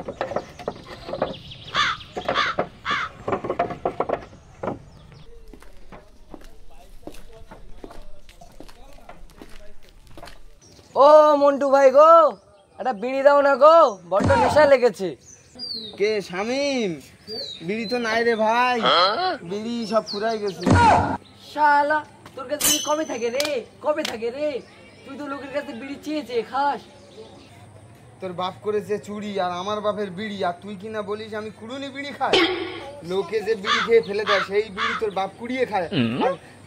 ও মন্টু ভাই গো, একটা বিড়ি দাও না গো, বড্ড নেশা লেগেছে। কে শামিম? বিড়ি তো নাই রে ভাই, বিড়ি সব ফুরাই গেছে। শালা তোর কাছে বিড়ি কবে থাকে রে, কবে থাকে রে? তুই তো লোকের কাছে বিড়ি চেয়ে খাস। তোর বাপ করেছে চুরি আর আমার বাপের বিড়ি, আর তুই কিনা বলিস আমি কুড়ুনি বিড়ি খাই? লোকে যে বিড়ি খেয়ে ফেলে দেয় সেই বিড়ি তোর বাপ কুড়িয়ে খায়,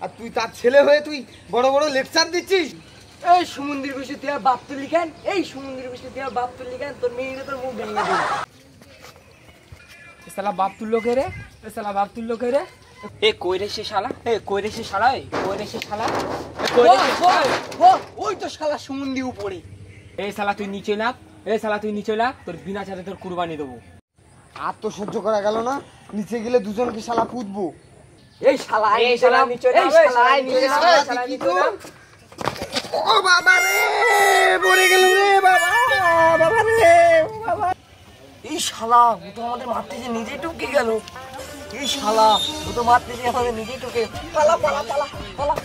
আর তুই তার ছেলে হয়ে তুই বড় বড় লেকচার দিচ্ছিস। এই সমুদ্রের বসে তুই আর বাপ তুললি কেন? এই সমুদ্রের বসে তুই আর বাপ তুললি কেন? তোর মেয়েরা তোর মুখ ভেঙে দেবে। শালা বাপ তুললো কে রে? শালা বাপ তুললো কে রে? এ কই রে সে শালা? এ কই রে সে শালা? এ কই রে সে শালা? ওই তো শালা সমুদ্রের উপরে। এই শালা তুই নিচে নাম, এই শালা তুই নিচে নাম, তোর বিনা ছাড়ে তোর কুরবানি দেবো। আর তো সহ্য করা গেল না, নিচে গেলে দুজনকে শালা পুতবো। এই শালা এই শালা নিচে নাম, এই শালা নিচে নাম, এই শালা নিচে নাম। ও বাবা রে, পড়ে গেল রে বাবা, বাবা রে বাবা। এই শালা ও তো আমাদের মারতে যে নিজে টুকে গেল। এই শালা ও তো মারতে যে আমাদের নিজে টুকে। পালা পালা পালা পালা।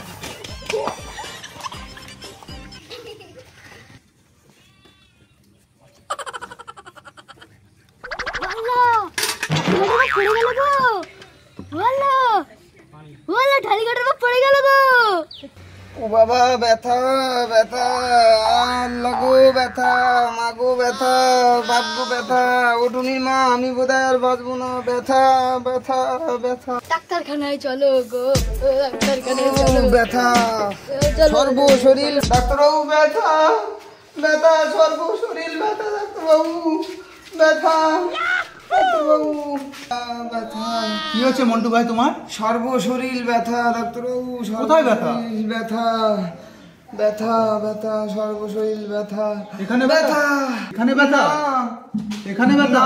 ও বাবা ব্যথা ব্যথা, লাগো ব্যথা, মাগো ব্যথা, বাপগো ব্যথা, ওটুনি মা আমি বোধহয় আর বাঁচবো না, ব্যথা ব্যথা ব্যথা। ডাক্তারখানায় চলো গো, ডাক্তারখানায় চলো। ব্যথা সর্ব শরীর, ডাক্তারবাবু ব্যথা ব্যথা, সর্ব শরীর ব্যথা, ডাক্তারবাবু ব্যথা, ডাক্তারবাবু ব্যথা। কি হচ্ছে মন্টু ভাই তোমার? সর্ব শরীর ব্যথা ডাক্তারবাবু। কোথায় ব্যথা? ব্যথা ব্যথা ব্যথা, সর্ব শরীর ব্যথা। এখানে ব্যথা? এখানে ব্যথা? এখানে ব্যথা?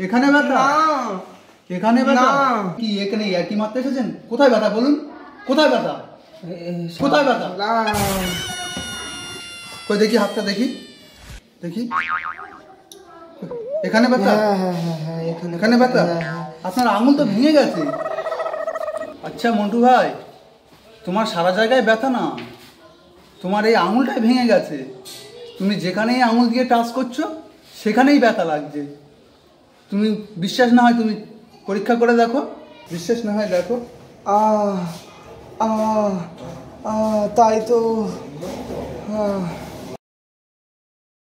এখানে ব্যথা? এখানে ব্যথা? কি এখানে কি মারতে এসেছেন? কোথায় ব্যথা বলুন? কোথায় ব্যথা? কোথায় ব্যথা? কই দেখি হাতটা, দেখি দেখি। এখানে ব্যথা? এখানে ব্যথা? আপনার আঙুল তো ভেঙে গেছে। আচ্ছা মন্টু ভাই, তোমার সারা জায়গায় ব্যথা না, তোমার এই আঙুলটাই ভেঙে গেছে। তুমি যেখানেই আঙুল দিয়ে টাচ করছো সেখানেই ব্যথা লাগছে। তুমি বিশ্বাস না হয় তুমি পরীক্ষা করে দেখো, বিশ্বাস না হয় দেখো। তাই তো।